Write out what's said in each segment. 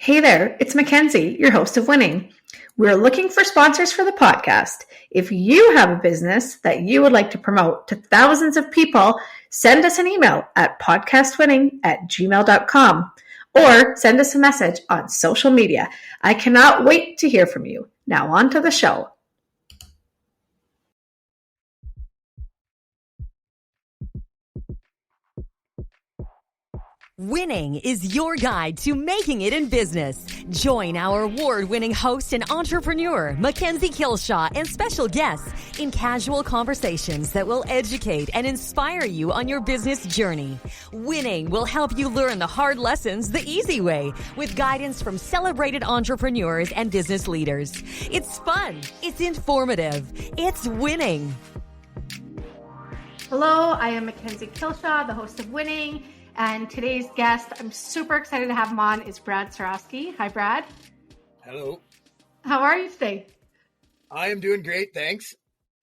Hey there, it's Mackenzie, your host of Winning. We're looking for sponsors for the podcast. If you have a business that you would like to promote to thousands of people, send us an email at podcastwinning@gmail.com or send us a message on social media. I cannot wait to hear from you. Now on to the show. Winning is your guide to making it in business. Join our award-winning host and entrepreneur, Mackenzie Kilshaw, and special guests in casual conversations that will educate and inspire you on your business journey. Winning will help you learn the hard lessons the easy way with guidance from celebrated entrepreneurs and business leaders. It's fun. It's informative. It's winning. Hello, I am Mackenzie Kilshaw, the host of Winning. And today's guest, I'm super excited to have him on, is Brad Siroski. Hi, Brad. Hello. How are you today? I am doing great, thanks.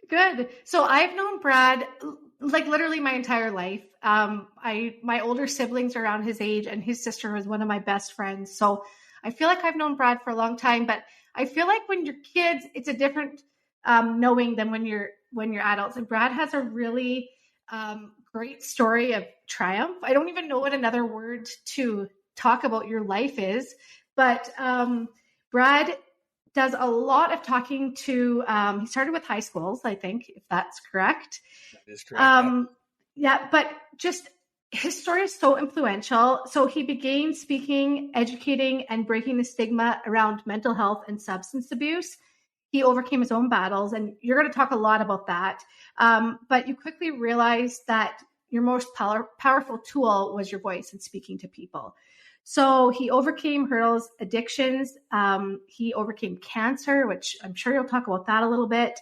Good. So I've known Brad like literally my entire life. My older siblings are around his age, and his sister was one of my best friends. So I feel like I've known Brad for a long time, but I feel like when you're kids, it's a different knowing than when you're adults. And Brad has a really great story of triumph. I don't even know what another word to talk about your life is, but Brad does a lot of talking to, he started with high schools, I think, if that's correct. That is correct. Yeah, but just his story is so influential. So he began speaking, educating, and breaking the stigma around mental health and substance abuse. He overcame his own battles, and you're going to talk a lot about that. But you quickly realized that your most powerful tool was your voice and speaking to people. So he overcame hurdles, addictions. He overcame cancer, which I'm sure you'll talk about that a little bit.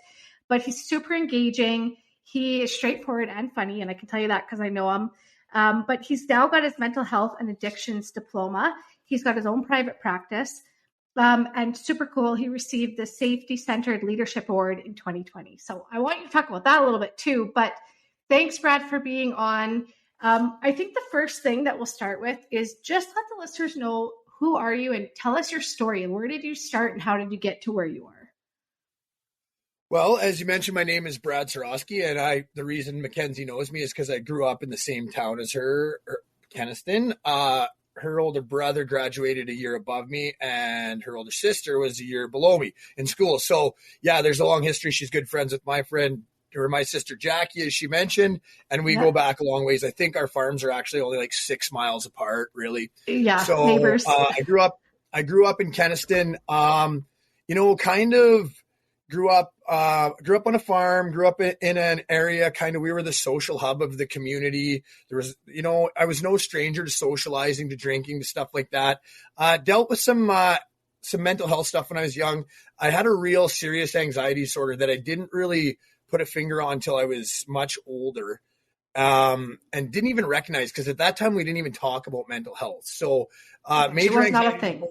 But he's super engaging. He is straightforward and funny, and I can tell you that because I know him. But he's now got his mental health and addictions diploma. He's got his own private practice. And super cool, he received the Safety Centered Leadership Award in 2020. So I want you to talk about that a little bit too. But thanks, Brad, for being on. I think the first thing that we'll start with is just let the listeners know, who are you, and tell us your story. Where did you start and how did you get to where you are? Well, as you mentioned, my name is Brad Siroski, and the reason Mackenzie knows me is because I grew up in the same town as her, Kenniston. Her older brother graduated a year above me, and her older sister was a year below me in school. So yeah, there's a long history. She's good friends with my sister Jackie, as she mentioned, and we go back a long ways. I think our farms are actually only like 6 miles apart, really. Yeah, so neighbors. I grew up in Kenniston. Grew up on a farm, grew up in an area, we were the social hub of the community. There was, I was no stranger to socializing, to drinking, to stuff like that. Dealt with some mental health stuff when I was young. I had a real serious anxiety disorder that I didn't really put a finger on until I was much older. And didn't even recognize, because at that time we didn't even talk about mental health. So, major anxiety. Not a thing.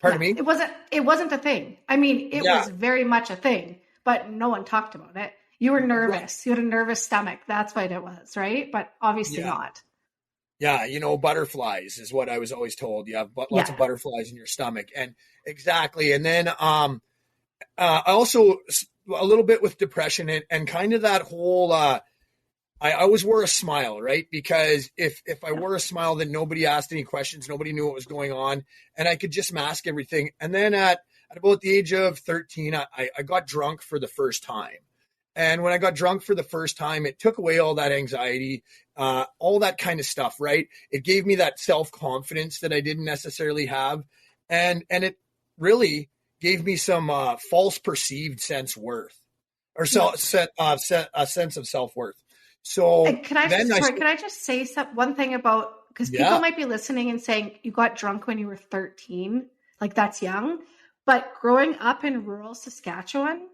Pardon me? It wasn't a thing. I mean, it was very much a thing, but no one talked about it. You were nervous. Right. You had a nervous stomach. That's what it was, right? But obviously not. Yeah, butterflies is what I was always told. You have lots of butterflies in your stomach. And exactly. And then I also a little bit with depression and kind of that whole I always wore a smile, right? Because if I wore a smile, then nobody asked any questions. Nobody knew what was going on. And I could just mask everything. And then at about the age of 13, I got drunk for the first time. And when I got drunk for the first time, it took away all that anxiety, all that kind of stuff, right? It gave me that self-confidence that I didn't necessarily have. And it really gave me some false perceived sense-worth, or a sense of self-worth. So can I just say one thing about, because people might be listening and saying you got drunk when you were 13, like that's young, but growing up in rural Saskatchewan,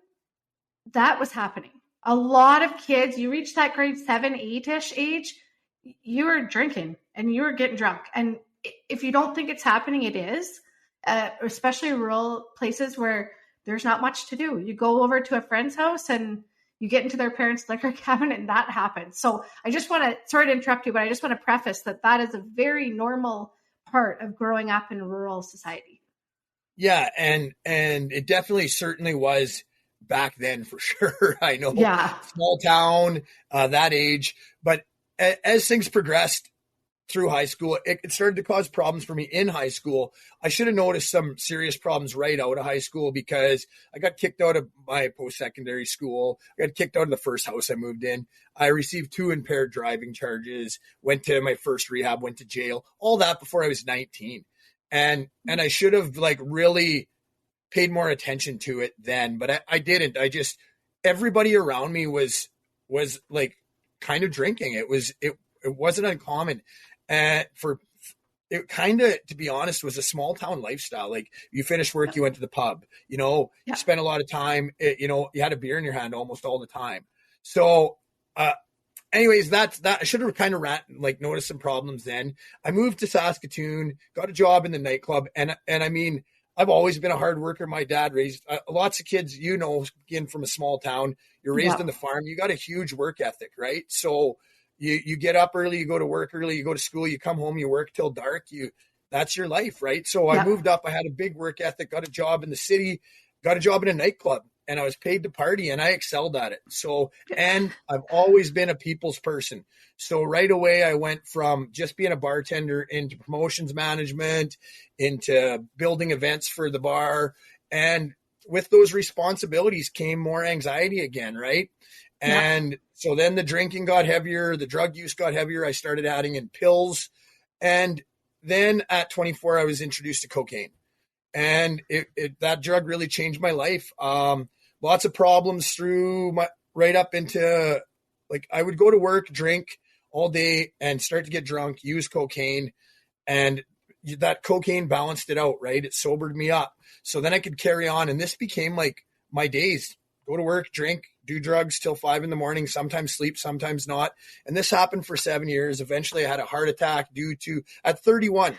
that was happening. A lot of kids, you reach that grade 7, 8-ish age, you were drinking and you were getting drunk. And if you don't think it's happening, it is, especially rural places where there's not much to do. You go over to a friend's house and you get into their parents' liquor cabinet, and that happens. So I just want to, sorry to interrupt you, but I just want to preface that is a very normal part of growing up in rural society. Yeah. And it definitely certainly was back then for sure. I know, Yeah. small town, that age, but as things progressed through high school, it started to cause problems for me in high school. I should have noticed some serious problems right out of high school because I got kicked out of my post-secondary school. I got kicked out of the first house I moved in. I received 2 impaired driving charges, went to my first rehab, went to jail, all that before I was 19. And I should have like really paid more attention to it then, but I didn't. Everybody around me was like kind of drinking. It wasn't uncommon. For it kind of, to be honest, was a small town lifestyle. Like you finished work, you went to the pub, you spent a lot of time, you had a beer in your hand almost all the time. So, anyways, that I should have kind of noticed some problems then. I moved to Saskatoon, got a job in the nightclub. And I mean, I've always been a hard worker. My dad raised lots of kids, again, from a small town, you're raised on the farm. You got a huge work ethic, right? So, you get up early, you go to work early, you go to school, you come home, you work till dark. That's your life, right? So I moved up. I had a big work ethic, got a job in the city, got a job in a nightclub, and I was paid to party, and I excelled at it. So, and I've always been a people's person. So right away, I went from just being a bartender into promotions management, into building events for the bar. And with those responsibilities came more anxiety again, right? And so then the drinking got heavier, the drug use got heavier. I started adding in pills. And then at 24, I was introduced to cocaine. And that drug really changed my life. Lots of problems right up into, like, I would go to work, drink all day and start to get drunk, use cocaine. And that cocaine balanced it out, right? It sobered me up. So then I could carry on. And this became like my days. Go to work, drink, do drugs till 5 a.m, sometimes sleep, sometimes not. And this happened for 7 years. Eventually I had a heart attack at 31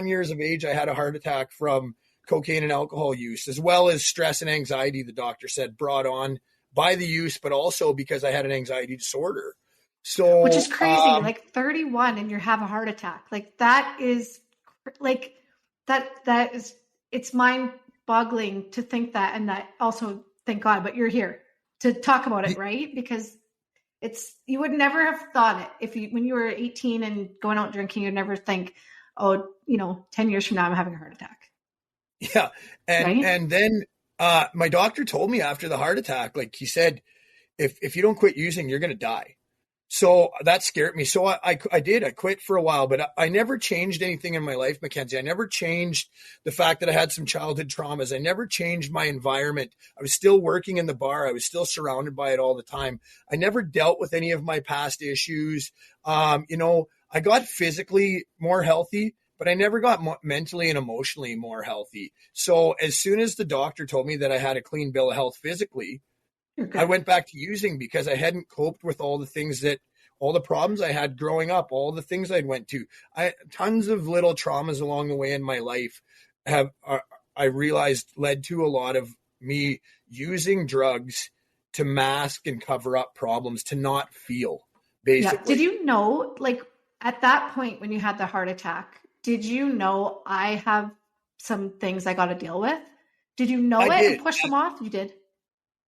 years of age, I had a heart attack from cocaine and alcohol use, as well as stress and anxiety, the doctor said, brought on by the use, but also because I had an anxiety disorder. So, which is crazy, like 31 and you have a heart attack. Like that is like, that is, it's mind boggling to think that. And that also, thank God, but you're here to talk about it, right? Because you would never have thought it when you were 18 and going out drinking, you'd never think, 10 years from now, I'm having a heart attack. Yeah. And then my doctor told me after the heart attack, like he said, if you don't quit using, you're going to die. So that scared me. So I did. I quit for a while, but I never changed anything in my life, Mackenzie. I never changed the fact that I had some childhood traumas. I never changed my environment. I was still working in the bar. I was still surrounded by it all the time. I never dealt with any of my past issues. I got physically more healthy, but I never got mentally and emotionally more healthy. So as soon as the doctor told me that I had a clean bill of health physically, I went back to using because I hadn't coped with all the problems I had growing up, all the things I'd went to. Tons of little traumas along the way in my life I realized led to a lot of me using drugs to mask and cover up problems, to not feel, basically. Yeah. Did you know, like at that point when you had the heart attack, did you know I have some things I got to deal with? Did you know and push them off? You did?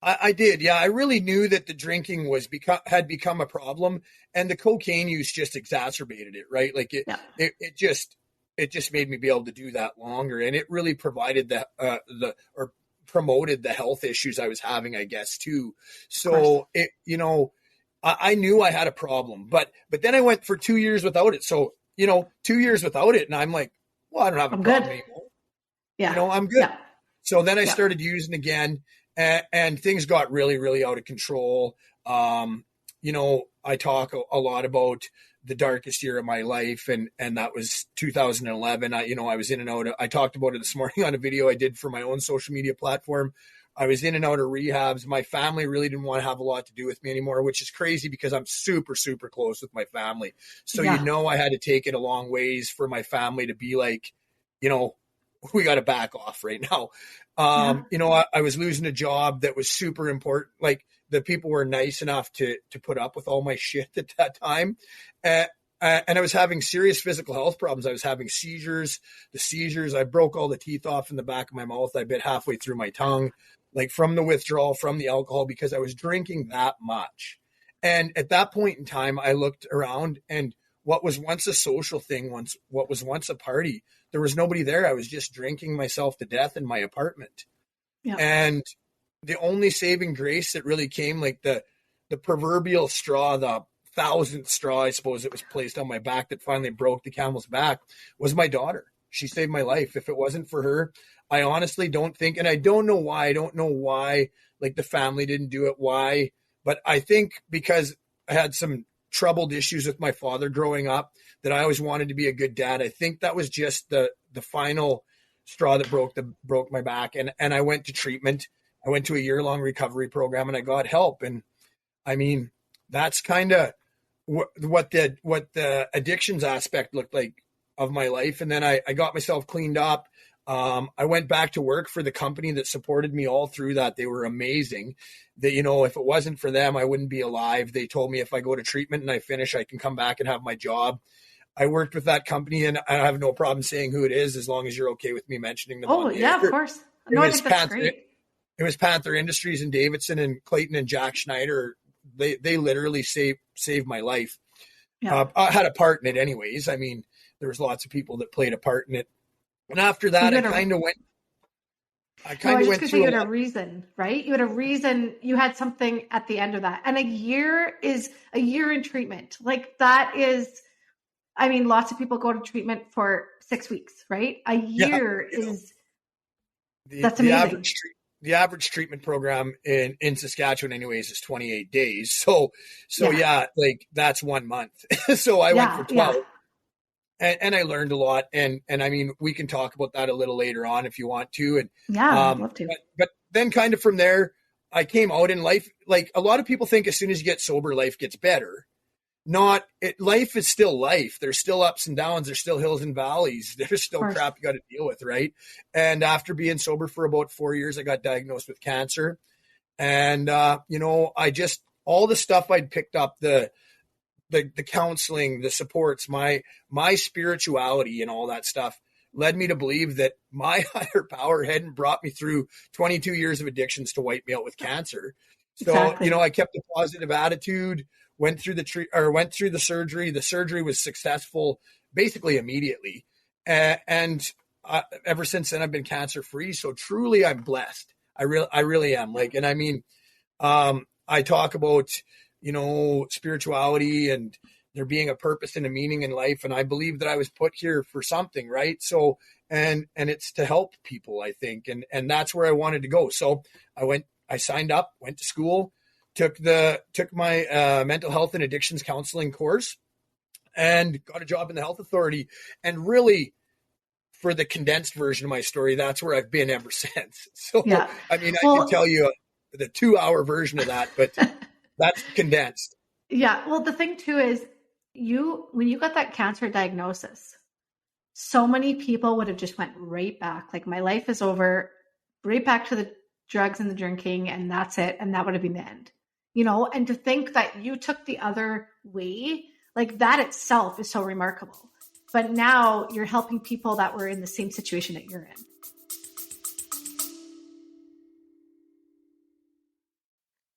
I did. Yeah. I really knew that the drinking had become a problem, and the cocaine use just exacerbated it, right? Like it just made me be able to do that longer. And it really provided or promoted the health issues I was having, I guess, too. So I knew I had a problem, but then I went for 2 years without it. So, 2 years without it. And I'm like, well, I don't have a problem anymore. Yeah. I'm good. Yeah. So then I started using again. And things got really, really out of control. I talk a lot about the darkest year of my life, and that was 2011. I was in and out. I talked about it this morning on a video I did for my own social media platform. I was in and out of rehabs. My family really didn't want to have a lot to do with me anymore, which is crazy because I'm super, super close with my family. So, I had to take it a long ways for my family to be like, we got to back off right now. I was losing a job that was super important. Like the people were nice enough to put up with all my shit at that time. and I was having serious physical health problems. I was having seizures. The seizures, I broke all the teeth off in the back of my mouth. I bit halfway through my tongue, like from the withdrawal, from the alcohol, because I was drinking that much. And at that point in time, I looked around, and what was once a social thing, what was once a party, there was nobody there. I was just drinking myself to death in my apartment. Yeah. And the only saving grace that really came, like the proverbial straw, the 1,000th straw, I suppose, it was placed on my back that finally broke the camel's back, was my daughter. She saved my life. If it wasn't for her, I honestly don't think, and I don't know why. I don't know why, like, the family didn't do it. Why? But I think because I had some troubled issues with my father growing up, that I always wanted to be a good dad. I think that was just the final straw that broke my back. And I went to treatment. I went to a year-long recovery program, and I got help. And I mean, that's kind of what the addictions aspect looked like of my life. And then I got myself cleaned up. I went back to work for the company that supported me all through that. They were amazing. That, you know, if it wasn't for them, I wouldn't be alive. They told me if I go to treatment and I finish, I can come back and have my job. I worked with that company, and I have no problem saying who it is, as long as you're okay with me mentioning them. Oh, yeah, of course. No, I think that's great. It was Panther Industries in Davidson, and Clayton and Jack Schneider. They literally saved my life. Yeah. I had a part in it anyways. I mean, there was lots of people that played a part in it. And after that, I kind of went through. You had a reason, right? You had a reason. You had something at the end of that. And a year in treatment. Like, that is, I mean, lots of people go to treatment for 6 weeks, right? A year is, that's amazing. The average treatment program in Saskatchewan anyways is 28 days. So yeah, like, that's 1 month. So I went for 12. Yeah. And I learned a lot. And I mean, we can talk about that a little later on if you want to. And yeah, I'd love to. But then kind of from there, I came out in life. Like, a lot of people think as soon as you get sober, life gets better. Life is still life. There's still ups and downs. There's still hills and valleys. There's still crap you got to deal with, right? And after being sober for about 4 years, I got diagnosed with cancer. And, you know, all the stuff I'd picked up, the counseling, the supports, my spirituality and all that stuff led me to believe that my higher power hadn't brought me through 22 years of addictions to wipe me out with cancer. So, exactly. You know, I kept a positive attitude, went through the surgery. The surgery was successful basically immediately. And ever since then, I've been cancer free. So truly, I'm blessed. I really am. Like, and I mean, I talk about, you know, spirituality and there being a purpose and a meaning in life. And I believe that I was put here for something, right? So, and it's to help people, I think. And that's where I wanted to go. So I signed up, went to school, took my mental health and addictions counseling course, and got a job in the health authority. And really, for the condensed version of my story, that's where I've been ever since. So, yeah. I mean, I can tell you the 2-hour version of that, but that's condensed. Yeah. Well, the thing too is when you got that cancer diagnosis, so many people would have just went right back. Like, my life is over, right back to the drugs and the drinking, and that's it. And that would have been the end, you know, and to think that you took the other way, like, that itself is so remarkable. But now you're helping people that were in the same situation that you're in.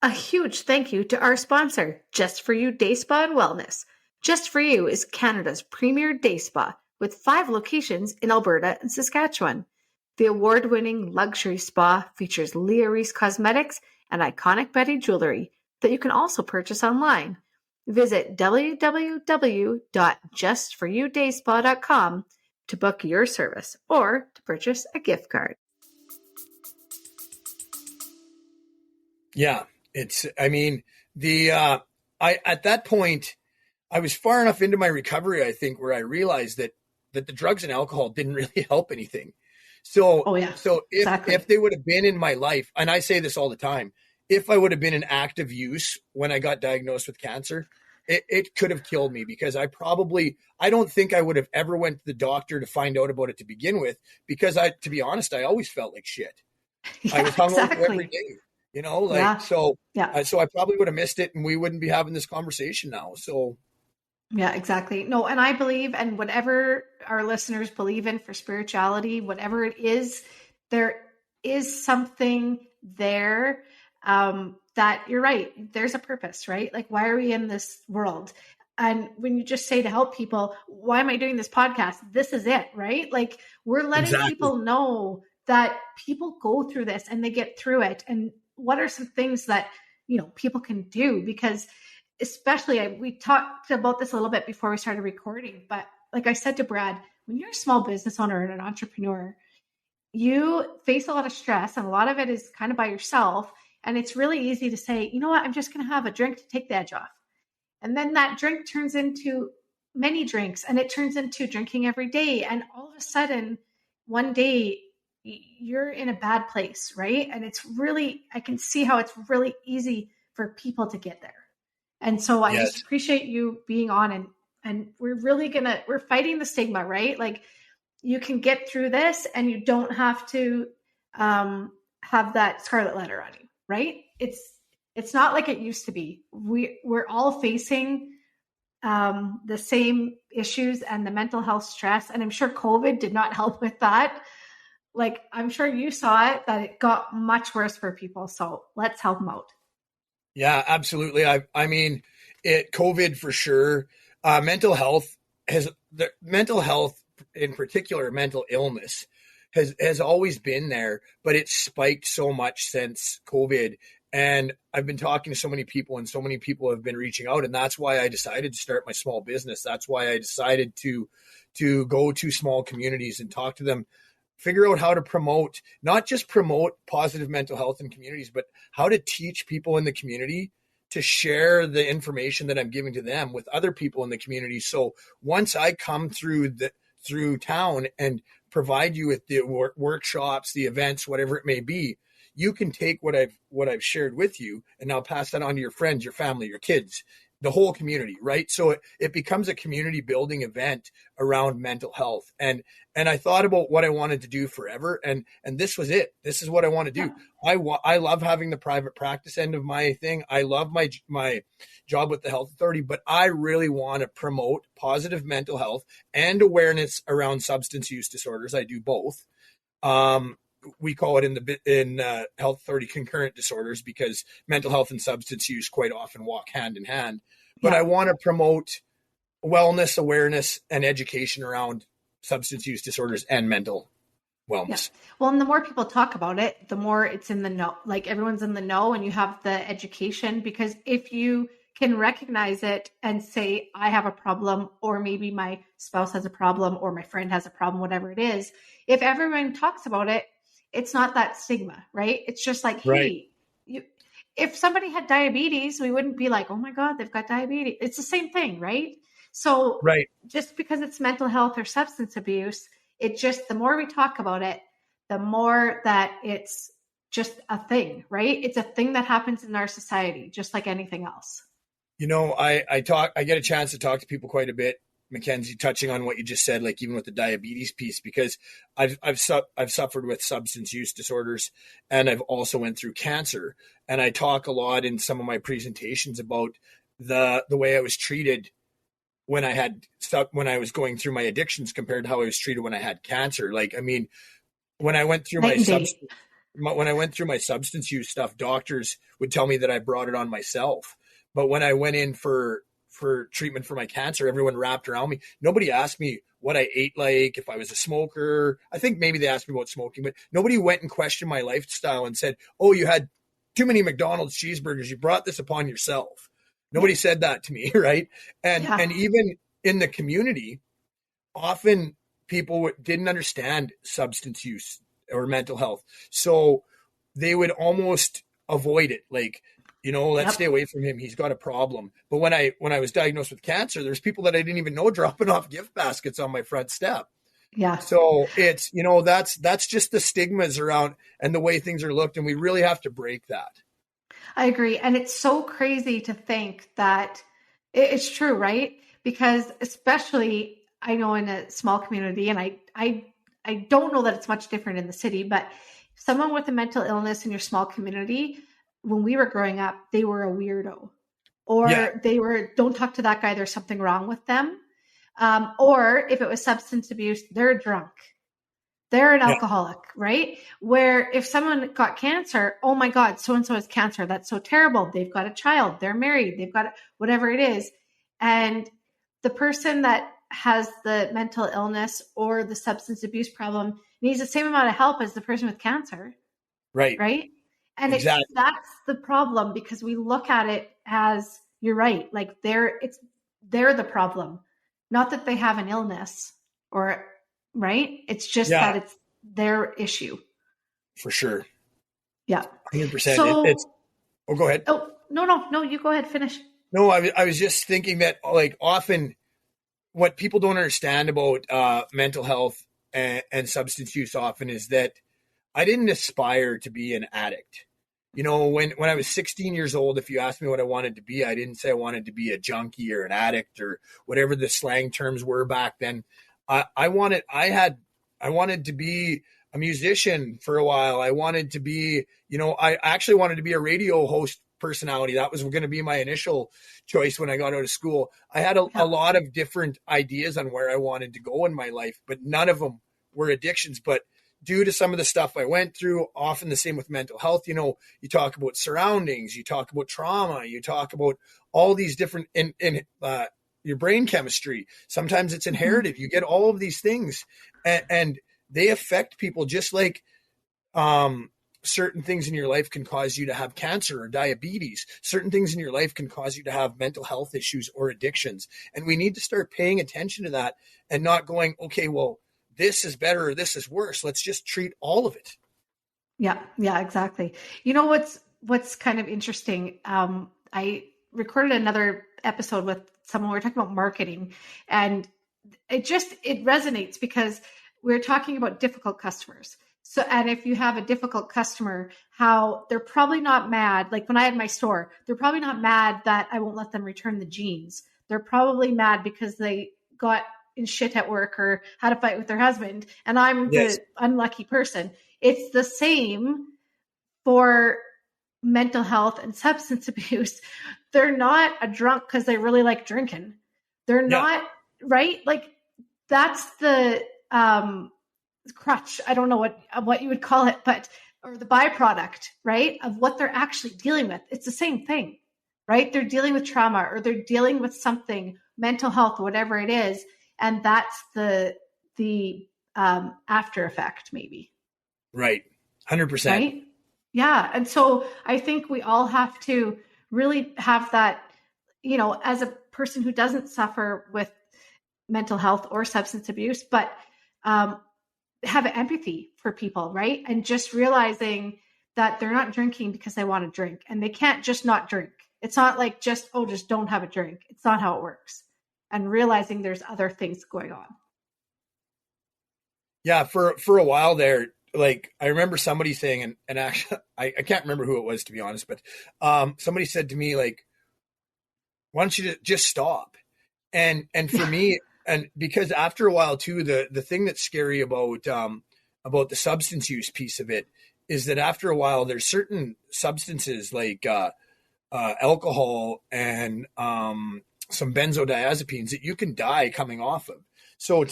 A huge thank you to our sponsor, Just For You Day Spa and Wellness. Just For You is Canada's premier day spa with 5 locations in Alberta and Saskatchewan. The award-winning luxury spa features Leah Reese cosmetics and iconic Betty jewelry that you can also purchase online. Visit www.justforyoudayspa.com to book your service or to purchase a gift card. Yeah. At that point, I was far enough into my recovery, I think, where I realized that the drugs and alcohol didn't really help anything. So, if they would have been in my life, and I say this all the time, if I would have been in active use when I got diagnosed with cancer, it could have killed me, because I don't think I would have ever went to the doctor to find out about it to begin with, because to be honest, I always felt like shit. Yeah, I was hungover every day. You know, like, so I probably would have missed it, and we wouldn't be having this conversation now. So, Yeah, exactly. No, and I believe, and whatever our listeners believe in for spirituality, whatever it is, there is something there, that you're right. There's a purpose, right? Like, why are we in this world? And when you just say to help people, why am I doing this podcast? This is it, right? Like, we're letting Exactly. people know that people go through this and they get through it. And what are some things that, people can do? Because especially, we talked about this a little bit before we started recording, but like I said to Brad, when you're a small business owner and an entrepreneur, you face a lot of stress, and a lot of it is kind of by yourself. And it's really easy to say, you know what, I'm just going to have a drink to take the edge off. And then that drink turns into many drinks, and it turns into drinking every day. And all of a sudden, one day, you're in a bad place, right? And I can see how it's really easy for people to get there. And so I just Yes. appreciate you being on, and we're fighting the stigma, right? Like, you can get through this and you don't have to have that scarlet letter on you, right? It's not like it used to be. We're all facing the same issues and the mental health stress. And I'm sure COVID did not help with that. Like, I'm sure you saw it, that it got much worse for people. So let's help them out. Yeah, absolutely. I mean, COVID for sure. Mental health in particular, mental illness has always been there, but it's spiked so much since COVID. And I've been talking to so many people, and so many people have been reaching out, and that's why I decided to start my small business. That's why I decided to go to small communities and talk to them, figure out how to promote, not just promote positive mental health in communities, but how to teach people in the community to share the information that I'm giving to them with other people in the community. So once I come through town and provide you with the workshops, the events, whatever it may be, you can take what I've shared with you and now pass that on to your friends, your family, your kids, the whole community, right? So it becomes a community building event around mental health. And I thought about what I wanted to do forever. And this was it. This is what I want to do. I love having the private practice end of my thing. I love my job with the health authority, but I really want to promote positive mental health and awareness around substance use disorders. I do both. We call it in health authority concurrent disorders, because mental health and substance use quite often walk hand in hand. But I want to promote wellness, awareness, and education around substance use disorders and mental wellness. Yeah. Well, and the more people talk about it, the more it's in the know, like everyone's in the know, and you have the education. Because if you can recognize it and say, I have a problem, or maybe my spouse has a problem, or my friend has a problem, whatever it is, if everyone talks about it, it's not that stigma, right? It's just like, Right. hey, if somebody had diabetes, we wouldn't be like, oh my God, they've got diabetes. It's the same thing, right? So Right. just because it's mental health or substance abuse, the more we talk about it, the more that it's just a thing, right? It's a thing that happens in our society, just like anything else. I get a chance to talk to people quite a bit, Mackenzie, touching on what you just said, like even with the diabetes piece, because I've suffered with substance use disorders, and I've also went through cancer. And I talk a lot in some of my presentations about the way I was treated when I was going through my addictions compared to how I was treated when I had cancer. Like, I mean, when I went through when I went through my substance use stuff, doctors would tell me that I brought it on myself. But when I went in for treatment for my cancer, everyone wrapped around me. Nobody asked me what I ate, like if I was a smoker. I think maybe they asked me about smoking, but nobody went and questioned my lifestyle and said, oh, you had too many McDonald's cheeseburgers. You brought this upon yourself. Nobody said that to me, right? And even in the community, often people didn't understand substance use or mental health. So they would almost avoid it. Like, let's stay away from him. He's got a problem. But when I was diagnosed with cancer, there's people that I didn't even know dropping off gift baskets on my front step. Yeah. So it's, that's just the stigmas around and the way things are looked. And we really have to break that. I agree. And it's so crazy to think that it's true, right? Because especially I know in a small community, and I don't know that it's much different in the city, but someone with a mental illness in your small community, when we were growing up, they were a weirdo. or don't talk to that guy, there's something wrong with them. Or if it was substance abuse, they're drunk. They're an alcoholic, right? Where if someone got cancer, oh my God, so-and-so has cancer. That's so terrible. They've got a child. They're married. They've got whatever it is. And the person that has the mental illness or the substance abuse problem needs the same amount of help as the person with cancer. Right. Right. And exactly. That's the problem, because we look at it as, you're right, like they're the problem, not that they have an illness or right. It's just that it's their issue. For sure. Yeah. 100%. So, go ahead. Oh, no, you go ahead, finish. No, I was just thinking that, like, often what people don't understand about mental health and substance use often is that I didn't aspire to be an addict. You know, when I was 16 years old, if you asked me what I wanted to be, I didn't say I wanted to be a junkie or an addict or whatever the slang terms were back then. I wanted to be a musician for a while. I wanted to be, I actually wanted to be a radio host personality. That was going to be my initial choice when I got out of school. I had a lot of different ideas on where I wanted to go in my life, but none of them were addictions. But due to some of the stuff I went through, often the same with mental health, you talk about surroundings, you talk about trauma, you talk about all these different in your brain chemistry. Sometimes it's inherited. You get all of these things and they affect people, just like certain things in your life can cause you to have cancer or diabetes. Certain things in your life can cause you to have mental health issues or addictions. And we need to start paying attention to that and not going, okay, well, this is better or this is worse. Let's just treat all of it. Yeah, exactly. You know, what's kind of interesting. I recorded another episode with someone. We were talking about marketing, and it resonates because we're talking about difficult customers. So, and if you have a difficult customer, how they're probably not mad. Like when I had my store, they're probably not mad that I won't let them return the jeans. They're probably mad because they got in shit at work or had a fight with their husband, and I'm the unlucky person. It's the same for mental health and substance abuse. They're not a drunk because they really like drinking. They're not, right? Like that's the crutch. I don't know what you would call it, or the byproduct, right, of what they're actually dealing with. It's the same thing, right? They're dealing with trauma, or they're dealing with something, mental health, whatever it is. And that's the after effect, maybe. Right. 100%. Right? Yeah. And so I think we all have to really have that, as a person who doesn't suffer with mental health or substance abuse, but have empathy for people, right? And just realizing that they're not drinking because they want to drink, and they can't just not drink. It's not like just don't have a drink. It's not how it works. And realizing there's other things going on. Yeah, for a while there, like I remember somebody saying, and actually I can't remember who it was, to be honest, but somebody said to me, like, why don't you just stop? And for me, and because after a while too, the thing that's scary about the substance use piece of it is that after a while there's certain substances like alcohol and some benzodiazepines that you can die coming off of. So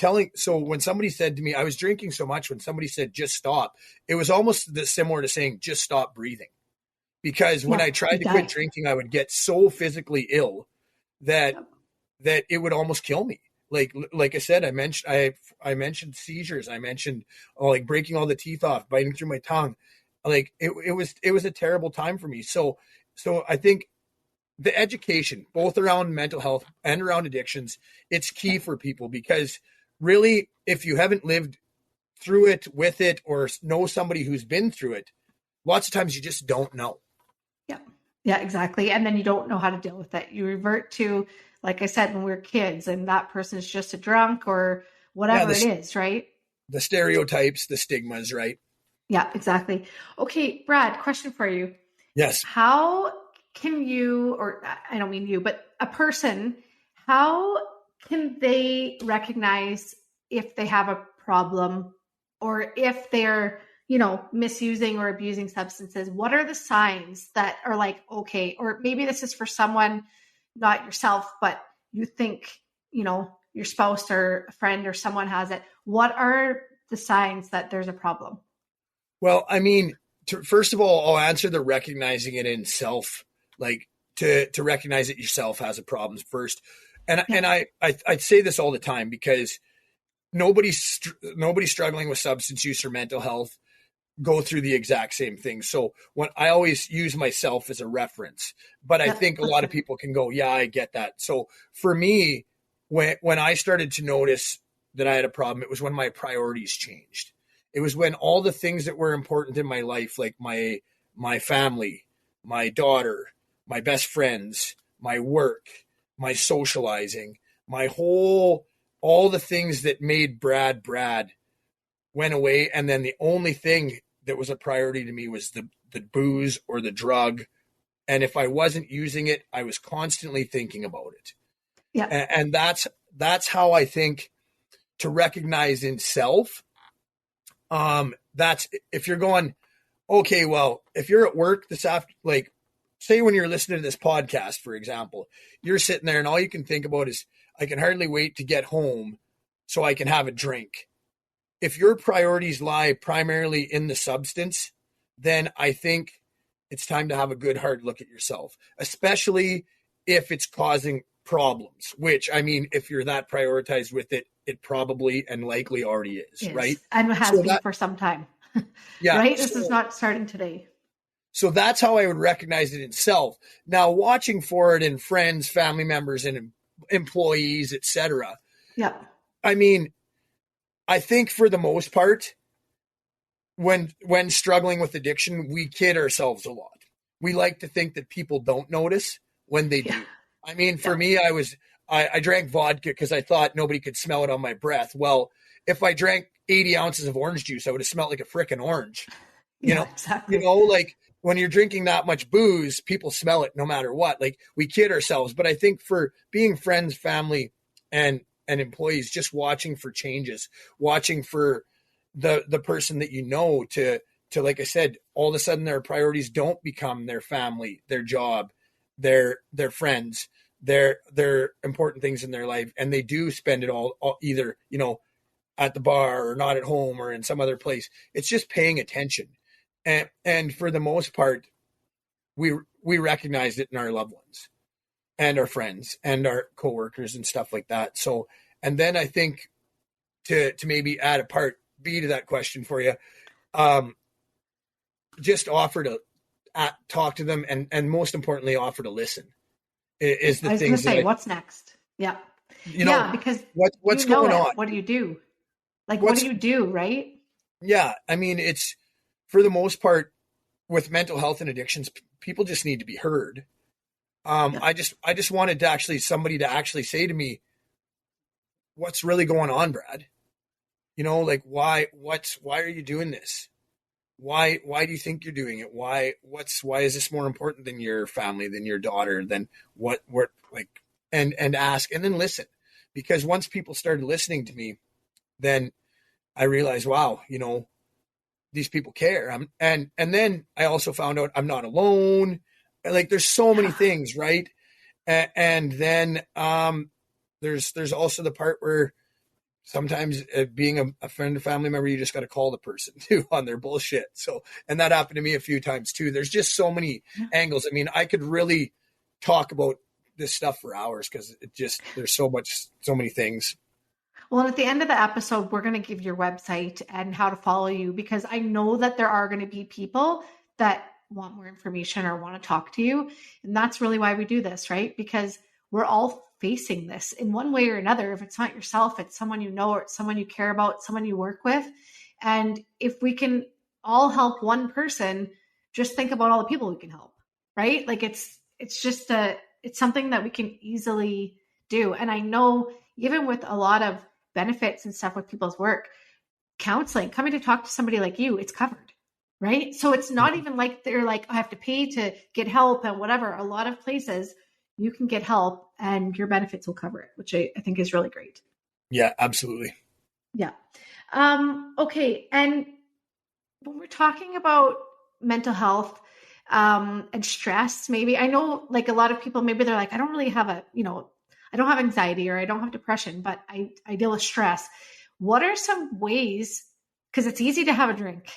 when somebody said to me, I was drinking so much, when somebody said, just stop, it was almost similar to saying, just stop breathing. Because when I tried to quit drinking, I would get so physically ill that it would almost kill me. Like I said, I mentioned seizures. I mentioned like breaking all the teeth off, biting through my tongue. Like it was a terrible time for me. So I think the education, both around mental health and around addictions, it's key for people, because really, if you haven't lived through it, with it, or know somebody who's been through it, lots of times you just don't know. Yeah, exactly. And then you don't know how to deal with it. You revert to, like I said, when we were kids, and that person is just a drunk or whatever it is, right? The stereotypes, the stigmas, right? Yeah, exactly. Okay, Brad, question for you. Yes. How can you, or I don't mean you, but a person, how can they recognize if they have a problem, or if they're, misusing or abusing substances? What are the signs that are like, okay, or maybe this is for someone not yourself, but you think, your spouse or a friend or someone has it, what are the signs that there's a problem? Well, I mean, first of all, I'll answer the recognizing it in self, like to recognize that yourself has a problem first. And I'd say this all the time because nobody struggling with substance use or mental health go through the exact same thing. So when I always use myself as a reference, but I think a lot of people can go, yeah, I get that. So for me, when I started to notice that I had a problem, it was when my priorities changed. It was when all the things that were important in my life, like my family, my daughter, my best friends, my work, my socializing, all the things that made Brad went away. And then the only thing that was a priority to me was the booze or the drug. And if I wasn't using it, I was constantly thinking about it. Yeah. And that's how I think to recognize in self. That's if you're going, okay, well, if you're at work this after, like say when you're listening to this podcast, for example, you're sitting there and all you can think about is, I can hardly wait to get home so I can have a drink. If your priorities lie primarily in the substance, then I think it's time to have a good hard look at yourself, especially if it's causing problems, which, I mean, if you're that prioritized with it, it probably and likely already is, right? And has been for some time. Yeah. Right? This is not starting today. So that's how I would recognize it in self. Now, watching for it in friends, family members, and employees, etc. Yeah. I mean, I think for the most part, when struggling with addiction, we kid ourselves a lot. We like to think that people don't notice when they do. I mean, for me, I drank vodka because I thought nobody could smell it on my breath. Well, if I drank 80 ounces of orange juice, I would have smelled like a freaking orange. You know, exactly. Like when you're drinking that much booze, people smell it no matter what. Like we kid ourselves. But I think for being friends, family, and employees, just watching for changes, watching for the person that to, like I said, all of a sudden their priorities don't become their family, their job, their friends, their important things in their life. And they do spend it all either, at the bar or not at home or in some other place. It's just paying attention. And for the most part, we recognize it in our loved ones and our friends and our coworkers and stuff like that. So, and then I think to maybe add a part B to that question for you, just offer to talk to them and most importantly, offer to listen is the thing. I was going to say, what's next? Yeah. Because what's going on? What do you do? Like, what do you do? Right. Yeah. I mean, it's for the most part with mental health and addictions, people just need to be heard. I just wanted to somebody to say to me, what's really going on, Brad? Like why are you doing this? Why do you think you're doing it? Why is this more important than your family, than your daughter, than what and ask and then listen, because once people started listening to me, then I realized, wow, these people care. And then I also found out I'm not alone. Like there's so many things, right? And then there's also the part where sometimes being a friend or family member, you just got to call the person too on their bullshit. So, and that happened to me a few times too. There's just so many angles. I mean, I could really talk about this stuff for hours because there's so many things. Well, at the end of the episode, we're going to give your website and how to follow you, because I know that there are going to be people that want more information or want to talk to you. And that's really why we do this, right? Because we're all facing this in one way or another. If it's not yourself, it's someone you know, or it's someone you care about, someone you work with. And if we can all help one person, just think about all the people we can help, right? Like it's something that we can easily do. And I know even with a lot of benefits and stuff with people's work, counseling, coming to talk to somebody like you, it's covered, right? So it's not even like they're like, I have to pay to get help and whatever. A lot of places you can get help and your benefits will cover it, which I think is really great. Yeah, absolutely. Yeah. Okay. And when we're talking about mental health, and stress. Maybe I know like a lot of people, maybe they're like, I don't really have I don't have anxiety or I don't have depression, but I deal with stress. What are some ways, because it's easy to have a drink,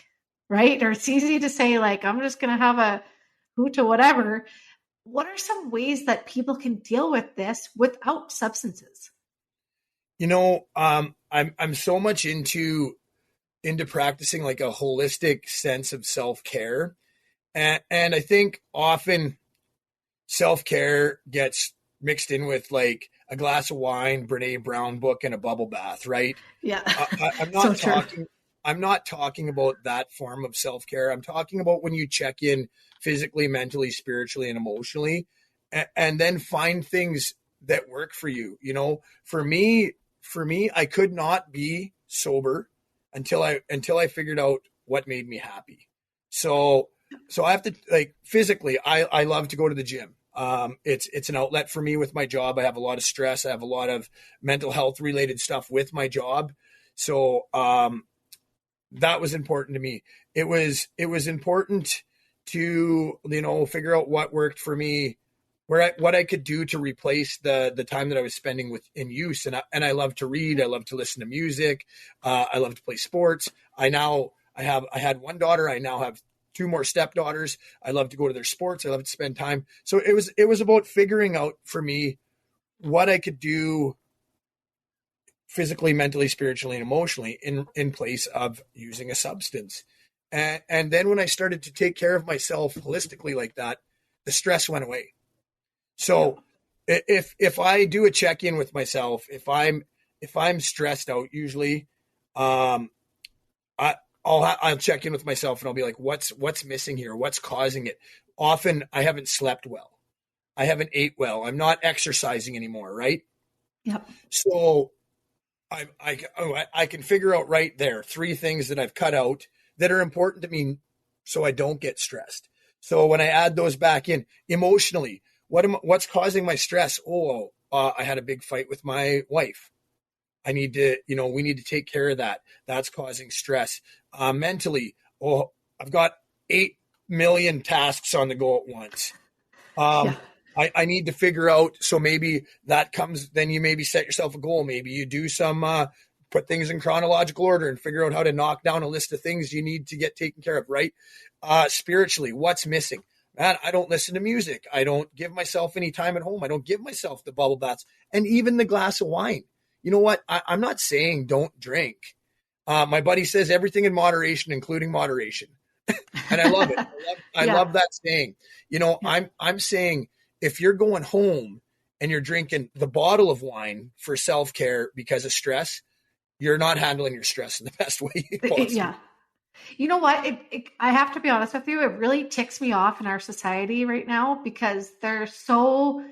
right? Or it's easy to say like, I'm just going to have a hoot or whatever. What are some ways that people can deal with this without substances? I'm so much into practicing like a holistic sense of self-care. And I think often self-care gets mixed in with like a glass of wine, Brene Brown book, and a bubble bath, right? Yeah. I'm not I'm not talking about that form of self-care. I'm talking about when you check in physically, mentally, spiritually, and emotionally, and then find things that work for you. For me, I could not be sober until I figured out what made me happy. So I have to, like, physically, I love to go to the gym. It's an outlet for me with my job. I have a lot of stress. I have a lot of mental health related stuff with my job. So, that was important to me. It was important to, figure out what worked for me, what I could do to replace the time that I was spending in use. And I love to read. I love to listen to music. I love to play sports. I had one daughter. I now have two more stepdaughters. I love to go to their sports. I love to spend time. So it was about figuring out for me what I could do physically, mentally, spiritually, and emotionally in place of using a substance. And then when I started to take care of myself holistically like that, the stress went away. So if I do a check-in with myself, if I'm stressed out, usually, I'll check in with myself and I'll be like, what's missing here? What's causing it? Often I haven't slept well. I haven't ate well. I'm not exercising anymore. Right. Yep. So I can figure out right there 3 things that I've cut out that are important to me so I don't get stressed. So when I add those back in emotionally, what's causing my stress? I had a big fight with my wife. I need to, we need to take care of that. That's causing stress. Mentally, I've got 8 million tasks on the go at once. Yeah. I need to figure out, so maybe that comes, then you maybe set yourself a goal. Maybe you do some, put things in chronological order and figure out how to knock down a list of things you need to get taken care of, right? Spiritually, what's missing? Man, I don't listen to music. I don't give myself any time at home. I don't give myself the bubble baths and even the glass of wine. You know what? I'm not saying don't drink. My buddy says everything in moderation, including moderation. And I love it. I love that saying. I'm saying, if you're going home and you're drinking the bottle of wine for self-care because of stress, you're not handling your stress in the best way possible. Yeah. You know what? I have to be honest with you. It really ticks me off in our society right now because there's so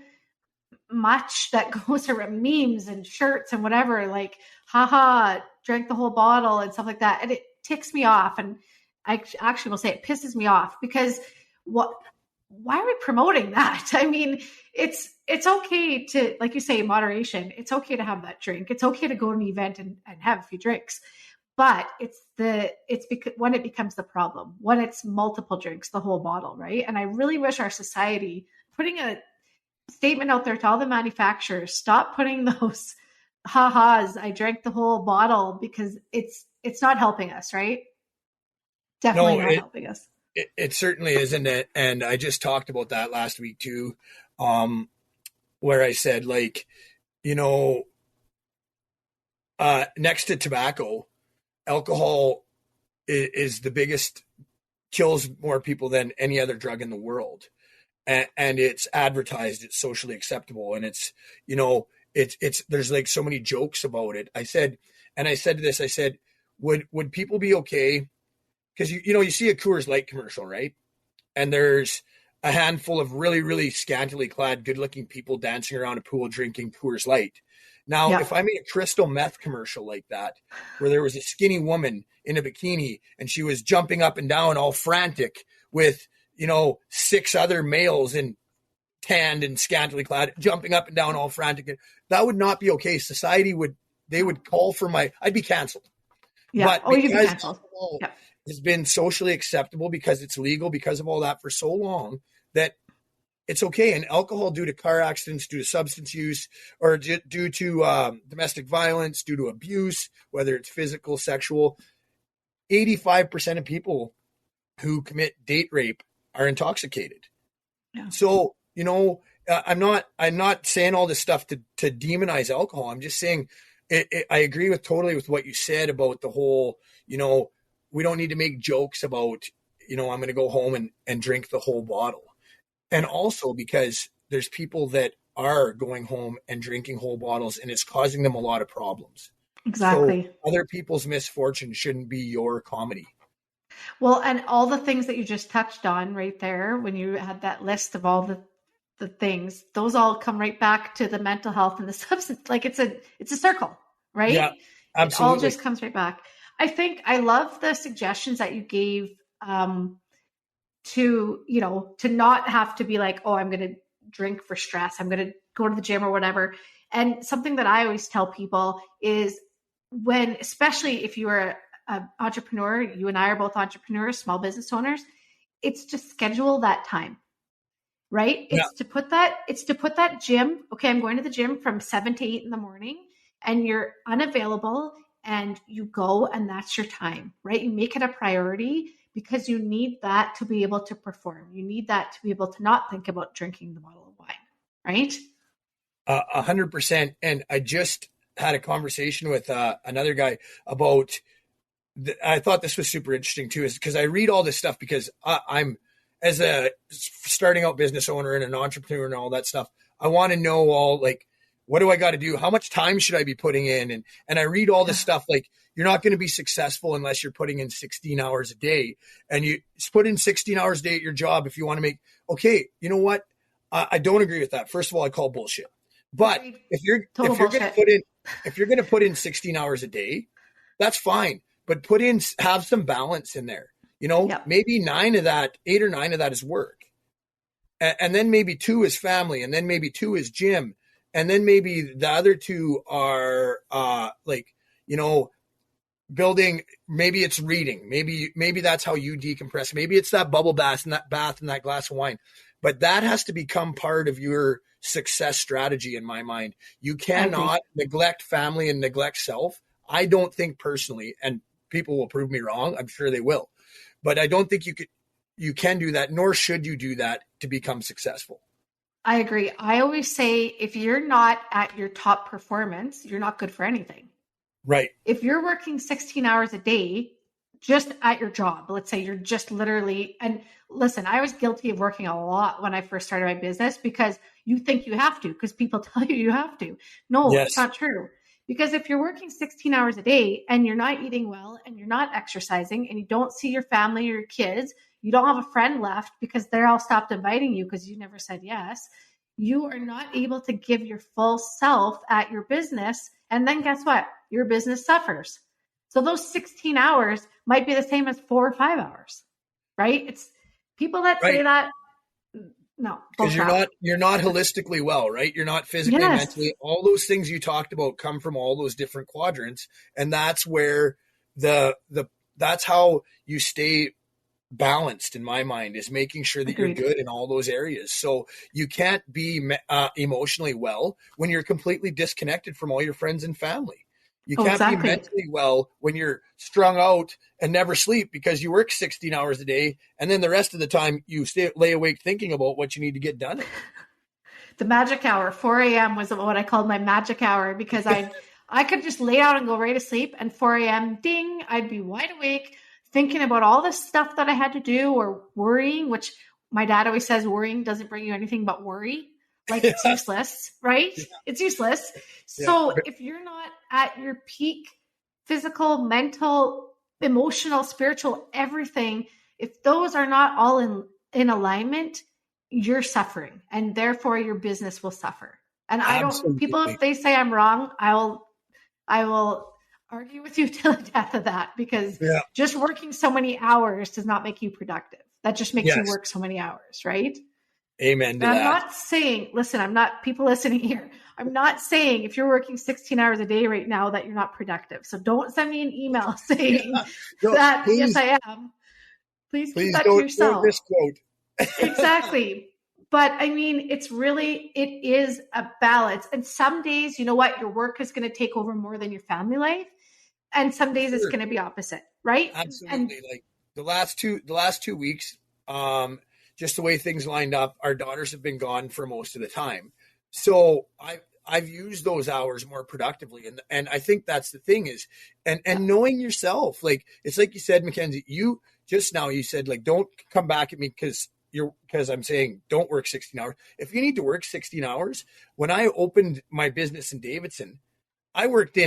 much that goes around memes and shirts and whatever, like, haha, drank the whole bottle and stuff like that. And it ticks me off. And I actually will say it pisses me off because why are we promoting that? I mean, it's okay to, like you say, moderation. It's okay to have that drink. It's okay to go to an event and have a few drinks, but it's because when it becomes the problem, when it's multiple drinks, the whole bottle, right? And I really wish our society putting a statement out there to all the manufacturers, stop putting those ha-has, I drank the whole bottle, because it's not helping us, right? Definitely not helping us. It certainly isn't it. And I just talked about that last week too, where I said, like, next to tobacco, alcohol is the biggest, kills more people than any other drug in the world. And it's advertised, it's socially acceptable. And it's, there's like so many jokes about it. I said this, would people be okay? Because you see a Coors Light commercial, right? And there's a handful of really, really scantily clad, good-looking people dancing around a pool drinking Coors Light. Now, if I made a crystal meth commercial like that, where there was a skinny woman in a bikini and she was jumping up and down all frantic with, 6 other males in tanned and scantily clad, jumping up and down all frantic, that would not be okay. Society would call for I'd be canceled. Yeah. But you'd be canceled. has been socially acceptable because it's legal, because of all that for so long, that it's okay. And alcohol, due to car accidents, due to substance use, or due to domestic violence, due to abuse, whether it's physical, sexual, 85% of people who commit date rape are intoxicated. Yeah. So, I'm not saying all this stuff to demonize alcohol. I'm just saying I agree totally with what you said about the whole, we don't need to make jokes about, I'm going to go home and drink the whole bottle. And also because there's people that are going home and drinking whole bottles, and it's causing them a lot of problems. Exactly. So other people's misfortune shouldn't be your comedy. Well, and all the things that you just touched on right there, when you had that list of all the things, those all come right back to the mental health and the substance. Like it's a circle, right? Yeah, absolutely. It all just comes right back. I think I love the suggestions that you gave, to not have to be like, oh, I'm going to drink for stress, I'm going to go to the gym or whatever. And something that I always tell people is, when, especially if you are an entrepreneur, you and I are both entrepreneurs, small business owners, it's to schedule that time, right? Yeah. It's to put that gym. Okay, I'm going to the gym from 7 to 8 in the morning, and you're unavailable and you go, and that's your time, right? You make it a priority, because you need that to be able to perform. You need that to be able to not think about drinking the bottle of wine, right? 100%. And I just had a conversation with another guy about, I thought this was super interesting too, is because I read all this stuff because I'm, as a starting out business owner and an entrepreneur and all that stuff, I want to know all, like, what do I got to do? How much time should I be putting in? And I read all this stuff, like, you're not going to be successful unless you're putting in 16 hours a day, and you put in 16 hours a day at your job. If you want to make, okay, you know what? I don't agree with that. First of all, I call bullshit. But if you're going to put in 16 hours a day, that's fine. But have some balance in there. Maybe 8 or 9 of that is work. And then maybe 2 is family. And then maybe 2 is gym. And then maybe the other 2 are building, maybe it's reading. Maybe that's how you decompress. Maybe it's that bubble bath and that glass of wine. But that has to become part of your success strategy in my mind. You cannot neglect family and neglect self. I don't think personally, and people will prove me wrong, I'm sure they will, but I don't think you can do that, nor should you do that to become successful. I agree. I always say, if you're not at your top performance, you're not good for anything. Right. If you're working 16 hours a day just at your job, let's say you're just literally, and listen, I was guilty of working a lot when I first started my business, because you think you have to, because people tell you have to. No, It's not true. Because if you're working 16 hours a day and you're not eating well and you're not exercising and you don't see your family or your kids, you don't have a friend left because they're all stopped inviting you because you never said yes, you are not able to give your full self at your business. And then guess what? Your business suffers. So those 16 hours might be the same as 4 or 5 hours, right? It's people that say that, no. Because you're not holistically well, right? You're not physically, mentally. All those things you talked about come from all those different quadrants. And that's where that's how you stay balanced, in my mind, is making sure that you're good in all those areas. So you can't be emotionally well when you're completely disconnected from all your friends and family. You can't be mentally well when you're strung out and never sleep because you work 16 hours a day, and then the rest of the time you lay awake thinking about what you need to get done. The magic hour, 4 a.m. was what I called my magic hour, because I could just lay out and go right to sleep, and 4 a.m. ding, I'd be wide awake thinking about all the stuff that I had to do, or worrying, which my dad always says worrying doesn't bring you anything but worry. Like, it's useless, right? Yeah. It's useless. So if you're not at your peak physical, mental, emotional, spiritual, everything, if those are not all in alignment, you're suffering, and therefore your business will suffer. And people, if they say I'm wrong, I will argue with you till the death of that, because just working so many hours does not make you productive. That just makes you work so many hours, right? Amen to And I'm that. not saying, listen, I'm not, people listening here, I'm not saying if you're working 16 hours a day right now that you're not productive. So don't send me an email saying No, that, yes, please, I am. Please keep please that to don't yourself. misquote. Exactly. But I mean, it is a balance. And some days, you know what, your work is going to take over more than your family life. And some days it's Sure. going to be opposite, right? Absolutely. And Like the last 2 weeks, just the way things lined up, our daughters have been gone for most of the time. So I've used those hours more productively. And I think that's the thing is, and knowing yourself, like, it's like you said, Mackenzie, you just now, you said, like, don't come back at me because I'm saying don't work 16 hours. If you need to work 16 hours, when I opened my business in Davidson, I worked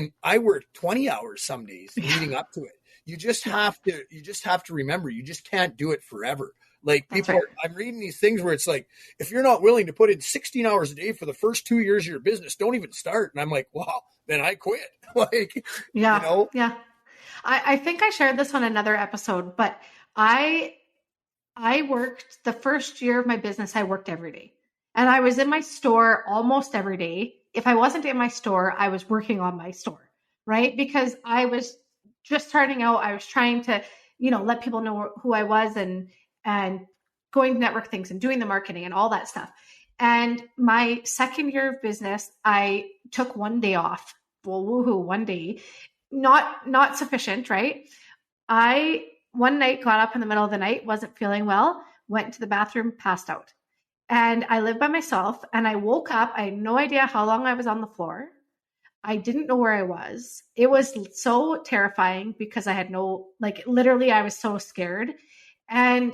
20 hours some days leading up to it. You just have to remember, you just can't do it forever. Like, that's people right. I'm reading these things where it's like, if you're not willing to put in 16 hours a day for the first 2 years of your business, don't even start. And I'm like, wow, then I quit. Like, Yeah. Yeah. I think I shared this on another episode, but I worked the first year of my business, I worked every day. And I was in my store almost every day. If I wasn't in my store, I was working on my store, right? Because I was just starting out. I was trying to, let people know who I was and going to network things and doing the marketing and all that stuff. And my second year of business, I took one day off. Well, woohoo, one day. Not sufficient, right? I one night got up in the middle of the night, wasn't feeling well, went to the bathroom, passed out. And I lived by myself and I woke up. I had no idea how long I was on the floor. I didn't know where I was. It was so terrifying because I had literally, I was so scared. And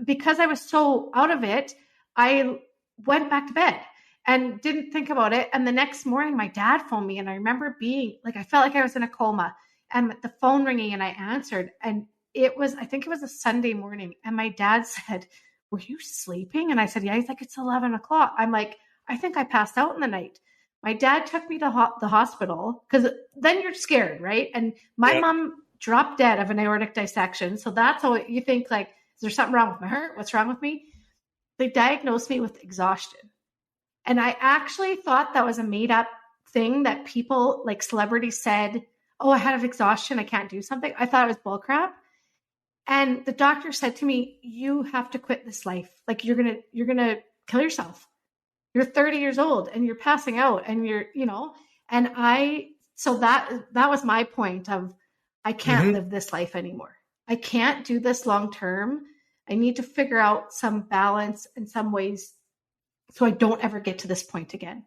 because I was so out of it, I went back to bed and didn't think about it. And the next morning, my dad phoned me and I remember being like, I felt like I was in a coma and the phone ringing and I answered. And I think it was a Sunday morning. And my dad said, were you sleeping? And I said, yeah. He's like, it's 11 o'clock. I'm like, I think I passed out in the night. My dad took me to the hospital because then you're scared, right? And my mom dropped dead of an aortic dissection. So that's how you think, like, is there something wrong with my heart? What's wrong with me? They diagnosed me with exhaustion. And I actually thought that was a made up thing that people, like celebrities, said, oh, I had exhaustion, I can't do something. I thought it was bullcrap. And the doctor said to me, you have to quit this life. Like, you're going to kill yourself. You're 30 years old and you're passing out and so that was my point of, I can't live this life anymore. I can't do this long term. I need to figure out some balance in some ways so I don't ever get to this point again.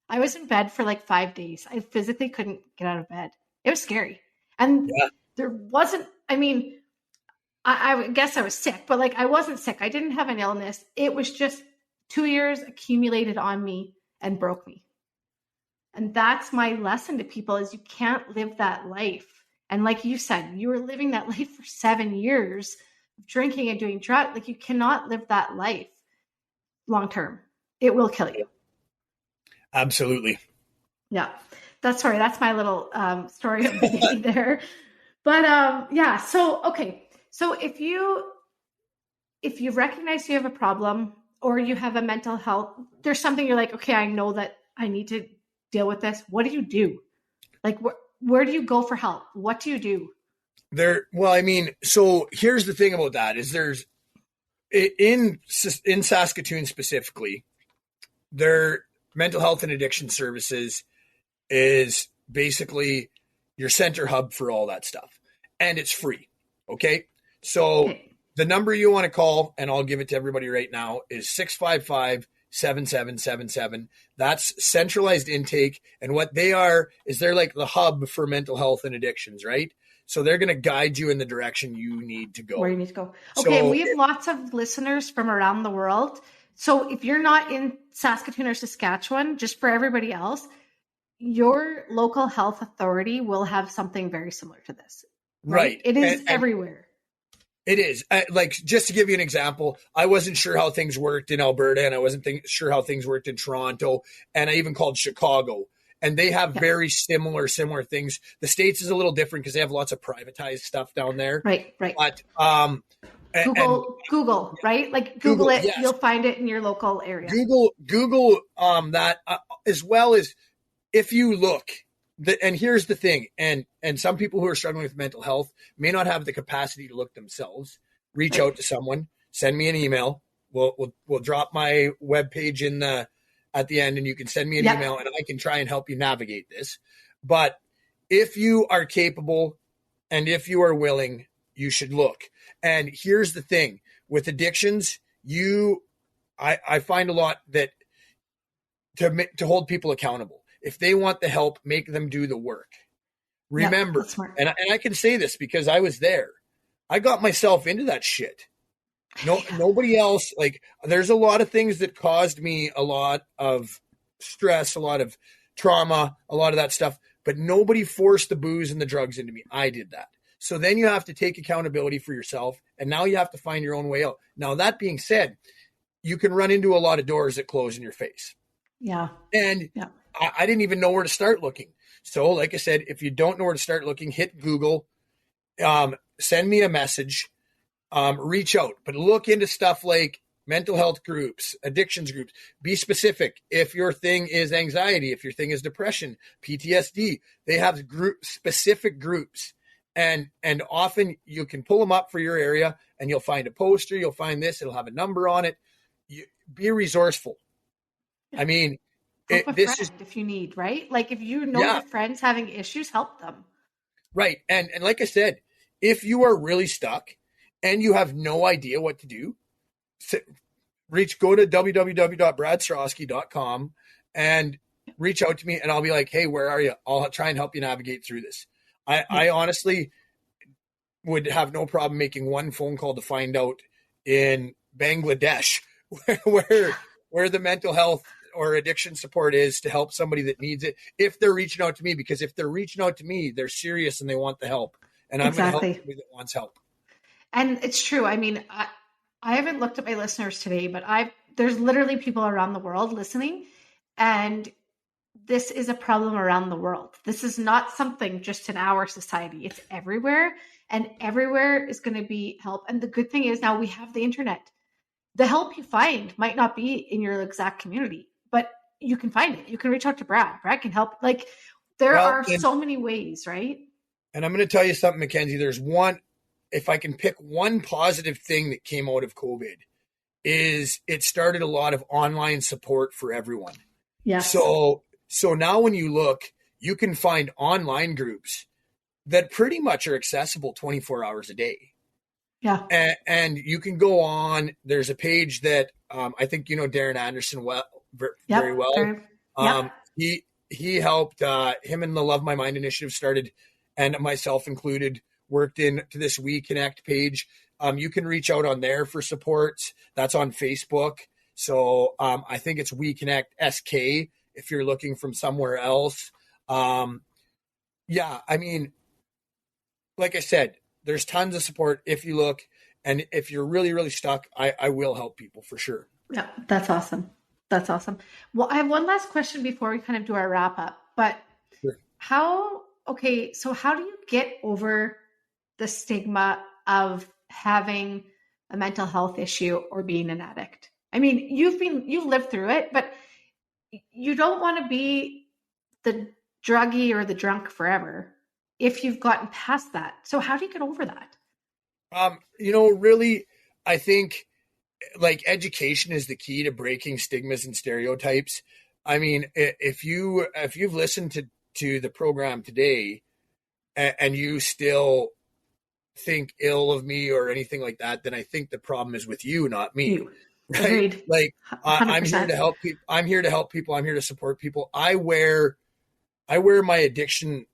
I was in bed for like 5 days. I physically couldn't get out of bed. It was scary. And there wasn't, I guess I was sick, but like, I wasn't sick. I didn't have an illness. It was just 2 years accumulated on me and broke me. And that's my lesson to people is you can't live that life. And like you said, you were living that life for 7 years, drinking and doing drugs. Like, you cannot live that life long term. It will kill you. Absolutely. Yeah. That's my little story of the day there. But so, okay. So if you recognize you have a problem or you have a mental health, there's something you're like, okay, I know that I need to deal with this. What do you do? Like, where do you go for help? What do you do? So here's the thing about that is there's in Saskatoon specifically, their mental health and addiction services is basically your center hub for all that stuff. And it's free. Okay. So the number you want to call, and I'll give it to everybody right now, is 655-7777. That's centralized intake. And what they are is they're like the hub for mental health and addictions, right? So they're going to guide you in the direction you need to go. Where you need to go. Okay, So, we have lots of listeners from around the world. So if you're not in Saskatoon or Saskatchewan, just for everybody else, your local health authority will have something very similar to this. Right? It is everywhere. It is. Like, just to give you an example, I wasn't sure how things worked in Alberta, and I wasn't sure how things worked in Toronto, and I even called Chicago. And they have very similar things. The States is a little different because they have lots of privatized stuff down there. Right. But Google, right? Like Google it, yes. you'll find it in your local area. Google that as well as if you look. And here's the thing, and some people who are struggling with mental health may not have the capacity to look themselves. Reach out to someone, send me an email. We'll drop my webpage at the end, and you can send me an email, and I can try and help you navigate this. But if you are capable and if you are willing, you should look. And here's the thing with addictions, I find a lot that to hold people accountable. If they want the help, make them do the work. Remember, and I can say this because I was there. I got myself into that shit. Nobody else, like, there's a lot of things that caused me a lot of stress, a lot of trauma, a lot of that stuff, but nobody forced the booze and the drugs into me. I did that. So then you have to take accountability for yourself, and now you have to find your own way out. Now, that being said, you can run into a lot of doors that close in your face. Yeah. And I didn't even know where to start looking. So like I said, if you don't know where to start looking, hit Google, send me a message, reach out, but look into stuff like mental health groups, addictions groups. Be specific. If your thing is anxiety, if your thing is depression, PTSD, they have specific groups. And often you can pull them up for your area and you'll find a poster, you'll find this, it'll have a number on it. Be resourceful. I mean, if you need, right? Like if you know your friends having issues, help them. Right. And like I said, if you are really stuck and you have no idea what to do, go to www.bradsiroski.com and reach out to me, and I'll be like, hey, where are you? I'll try and help you navigate through this. I honestly would have no problem making one phone call to find out in Bangladesh where the mental health or addiction support is to help somebody that needs it, if they're reaching out to me. Because if they're reaching out to me, they're serious and they want the help, and I'm going to help somebody that wants help. And it's true. I mean, I haven't looked at my listeners today, but there's literally people around the world listening, and this is a problem around the world. This is not something just in our society. It's everywhere, and everywhere is going to be help. And the good thing is now we have the internet. The help you find might not be in your exact community, but you can find it. You can reach out to Brad. Brad can help. Like there are so many ways, right? And I'm going to tell you something, Mackenzie. If I can pick one positive thing that came out of COVID, is it started a lot of online support for everyone. Yeah. So now when you look, you can find online groups that pretty much are accessible 24 hours a day. Yeah. And you can go on. There's a page that I think you know Darren Anderson very well. He helped him and the Love My Mind initiative started, and myself included, worked into this We Connect page. You can reach out on there for support. That's on Facebook. So I think it's We Connect SK if you're looking from somewhere else. I mean, like I said, there's tons of support if you look, and if you're really, really stuck, I will help people for sure. Yeah, that's awesome. That's awesome. Well, I have one last question before we kind of do our wrap up, but sure. So how do you get over the stigma of having a mental health issue or being an addict? I mean, you've lived through it, but you don't want to be the druggie or the drunk forever if you've gotten past that. So how do you get over that? Really, I think like education is the key to breaking stigmas and stereotypes. I mean, if you've listened to the program today and you still think ill of me or anything like that, then I think the problem is with you, not me. Right? Agreed. Like I'm here to help people. I'm here to help people. I'm here to support people. I wear my addiction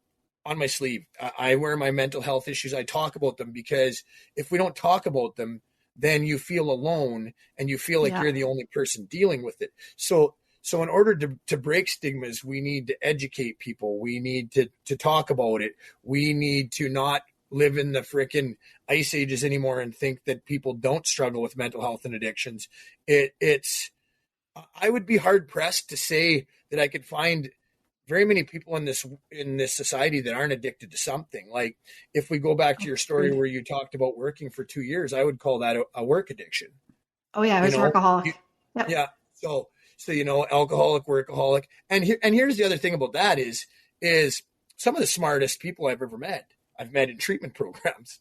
on my sleeve. I wear my mental health issues. I talk about them because if we don't talk about them, then you feel alone and you feel like you're the only person dealing with it. So in order to break stigmas, we need to educate people. We need to talk about it. We need to not live in the frickin' ice ages anymore and think that people don't struggle with mental health and addictions. I would be hard pressed to say that I could find very many people in this society that aren't addicted to something. Like if we go back to your story where you talked about working for 2 years, I would call that a work addiction. Oh yeah, I was a workaholic. Yep. Yeah. So alcoholic, workaholic. And here's the other thing about that is some of the smartest people I've ever met, I've met in treatment programs.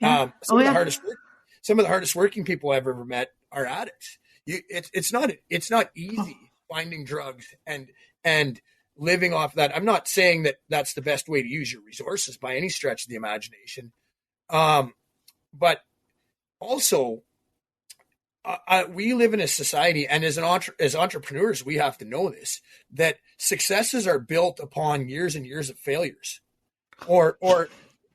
Yeah. Some of the hardest working people I've ever met are addicts. It's not easy finding drugs and living off that. I'm not saying that that's the best way to use your resources by any stretch of the imagination. But also, we live in a society, and as entrepreneurs, we have to know this, that successes are built upon years and years of failures, or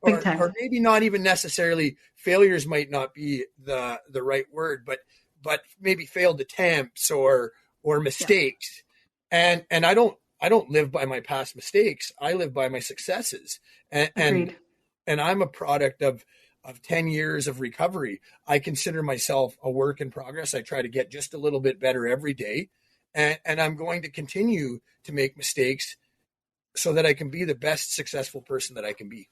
maybe not even necessarily failures might not be the right word, but maybe failed attempts or mistakes. Yeah. And I don't live by my past mistakes. I live by my successes. And I'm a product of 10 years of recovery. I consider myself a work in progress. I try to get just a little bit better every day. And I'm going to continue to make mistakes so that I can be the best successful person that I can be.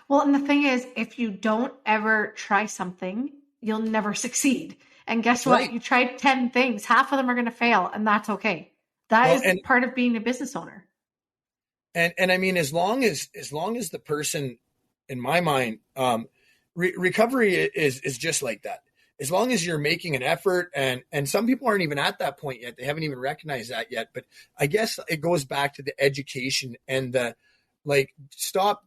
Well, and the thing is, if you don't ever try something, you'll never succeed. And guess what? Right. You tried 10 things. Half of them are going to fail, and that's okay. That is part of being a business owner. And I mean, as long as the person, in my mind, recovery is just like that. As long as you're making an effort, and some people aren't even at that point yet. They haven't even recognized that yet. But I guess it goes back to the education and the, like, stop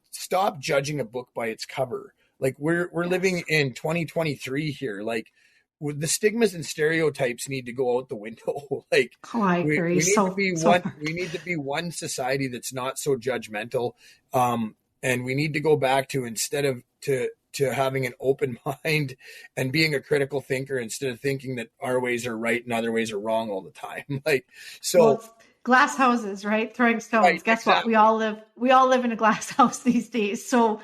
judging a book by its cover. Like we're living in 2023 here. Like the stigmas and stereotypes need to go out the window. Like I agree. We need to be one society that's not so judgmental. And we need to go back to, instead of to having an open mind and being a critical thinker, instead of thinking that our ways are right and other ways are wrong all the time. Like, so. Well, glass houses, right? Throwing stones. Right, Guess exactly. what? We all live in a glass house these days. So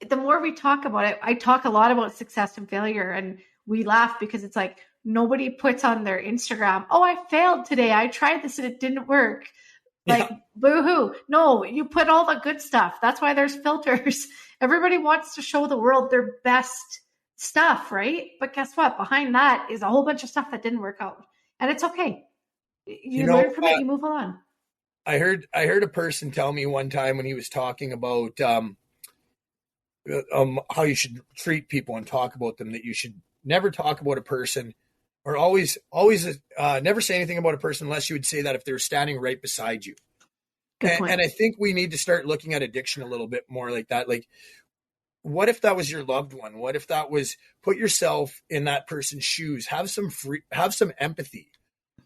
the more we talk about it, I talk a lot about success and failure, and we laugh because it's like nobody puts on their Instagram, oh, I failed today. I tried this and it didn't work. Like, boo-hoo. No, you put all the good stuff. That's why there's filters. Everybody wants to show the world their best stuff, right? But guess what? Behind that is a whole bunch of stuff that didn't work out. And it's okay. You learn from it, you move on. I heard a person tell me one time when he was talking about how you should treat people and talk about them, that you should never talk about a person, or always never say anything about a person unless you would say that if they were standing right beside you. And I think we need to start looking at addiction a little bit more like that. Like, what if that was your loved one? What if that was, put yourself in that person's shoes, have some empathy.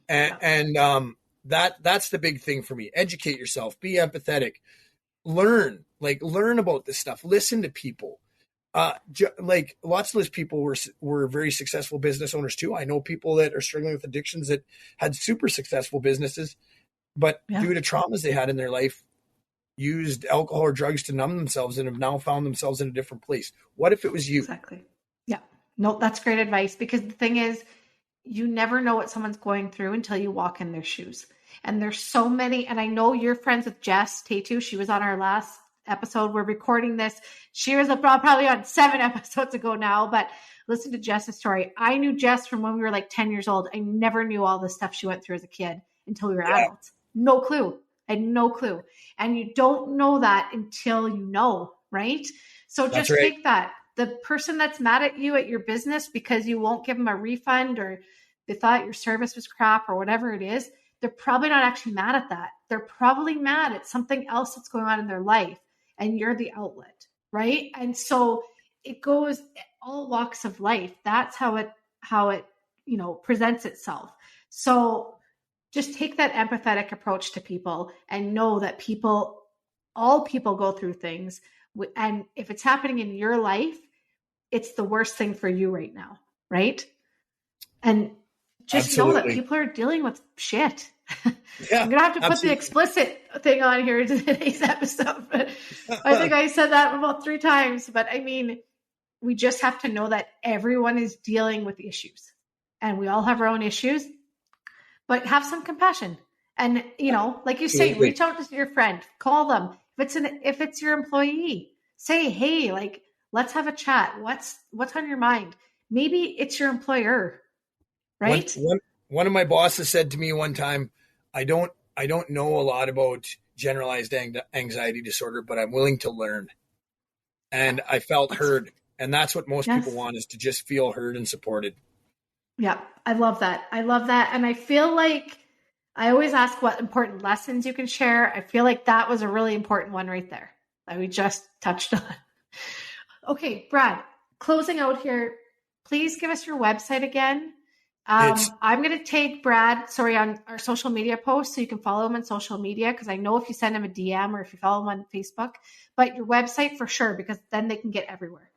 And that's the big thing for me. Educate yourself, be empathetic, learn about this stuff, listen to people. Like lots of those people were very successful business owners too. I know people that are struggling with addictions that had super successful businesses, but due to traumas they had in their life, used alcohol or drugs to numb themselves and have now found themselves in a different place. What if it was you? Exactly. Yeah. No, that's great advice, because the thing is, you never know what someone's going through until you walk in their shoes. And there's so many, and I know you're friends with Jess Tatu. She was on our last episode. We're recording this. She was probably on 7 episodes ago now, but listen to Jess's story. I knew Jess from when we were like 10 years old. I never knew all the stuff she went through as a kid until we were adults. No clue. I had no clue. And you don't know that until you know, right? So just take that. The person that's mad at you at your business because you won't give them a refund, or they thought your service was crap, or whatever it is, they're probably not actually mad at that. They're probably mad at something else that's going on in their life, and you're the outlet, right? And so it goes all walks of life. That's how it presents itself. So just take that empathetic approach to people and know that all people go through things. And if it's happening in your life, it's the worst thing for you right now, right? And just know that people are dealing with shit. I'm going to have to put the explicit thing on here in today's episode. But I think I said that about 3 times. But I mean, we just have to know that everyone is dealing with issues. And we all have our own issues. But have some compassion And, like you say, reach out to your friend, call them. If it's your employee, say, hey, like, let's have a chat. What's on your mind? Maybe it's your employer, right? One of my bosses said to me one time, I don't know a lot about generalized anxiety disorder, but I'm willing to learn. And I felt heard. And that's what most people want, is to just feel heard and supported. Yeah, I love that. And I feel like I always ask what important lessons you can share. I feel like that was a really important one right there that we just touched on. Okay, Brad, closing out here, please give us your website again. I'm going to take Brad, on our social media posts, so you can follow him on social media, because I know if you send him a DM or if you follow him on Facebook, but your website for sure, because then they can get everywhere.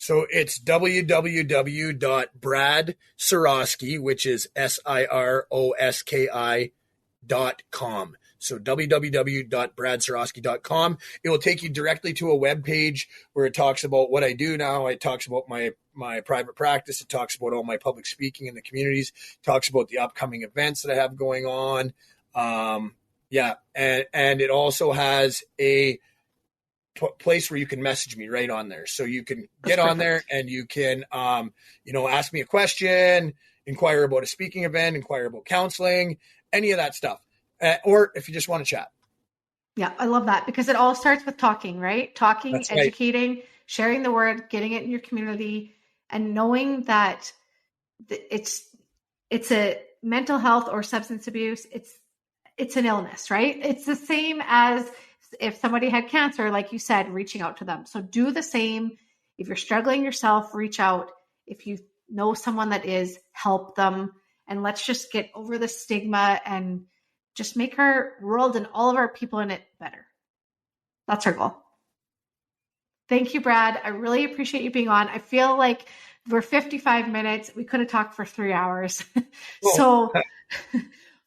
So it's www.bradsiroski, which is SIROSKI.com. So www.bradsiroski.com. It will take you directly to a web page where it talks about what I do now. It talks about my private practice. It talks about all my public speaking in the communities. It talks about the upcoming events that I have going on. And it also has a place where you can message me right on there. So you can get on there and you can, ask me a question, inquire about a speaking event, inquire about counseling, any of that stuff. Or if you just want to chat. Yeah, I love that, because it all starts with talking, right? Talking, that's educating, right. Sharing the word, getting it in your community, and knowing that it's a mental health or substance abuse. It's an illness, right? It's the same as if somebody had cancer, like you said, reaching out to them. So do the same. If you're struggling yourself, reach out. If you know someone that is, help them. And let's just get over the stigma and just make our world and all of our people in it better. That's our goal. Thank you, Brad. I really appreciate you being on. I feel like we're 55 minutes. We could have talked for 3 hours. So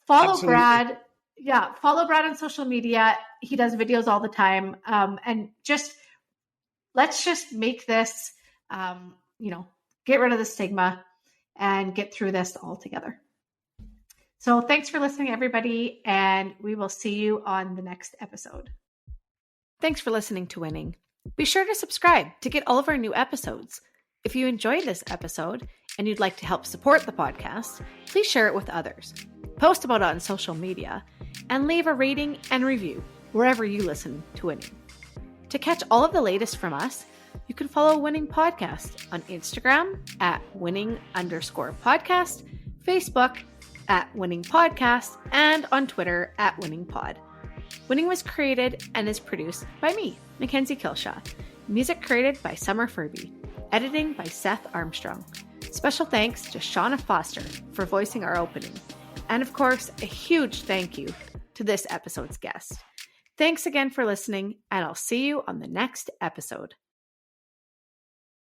follow Absolutely. Brad. Yeah, follow Brad on social media. He does videos all the time. And let's just make this, get rid of the stigma and get through this all together. So thanks for listening, everybody, and we will see you on the next episode. Thanks for listening to Winning. Be sure to subscribe to get all of our new episodes. If you enjoyed this episode and you'd like to help support the podcast, please share it with others. Post about it on social media and leave a rating and review wherever you listen to Winning. To catch all of the latest from us, you can follow Winning Podcast on Instagram at winning_podcast, Facebook at Winning Podcast, and on Twitter at Winning Pod. Winning was created and is produced by me, Mackenzie Kilshaw. Music created by Summer Furby. Editing by Seth Armstrong. Special thanks to Shauna Foster for voicing our opening. And of course, a huge thank you to this episode's guest. Thanks again for listening, and I'll see you on the next episode.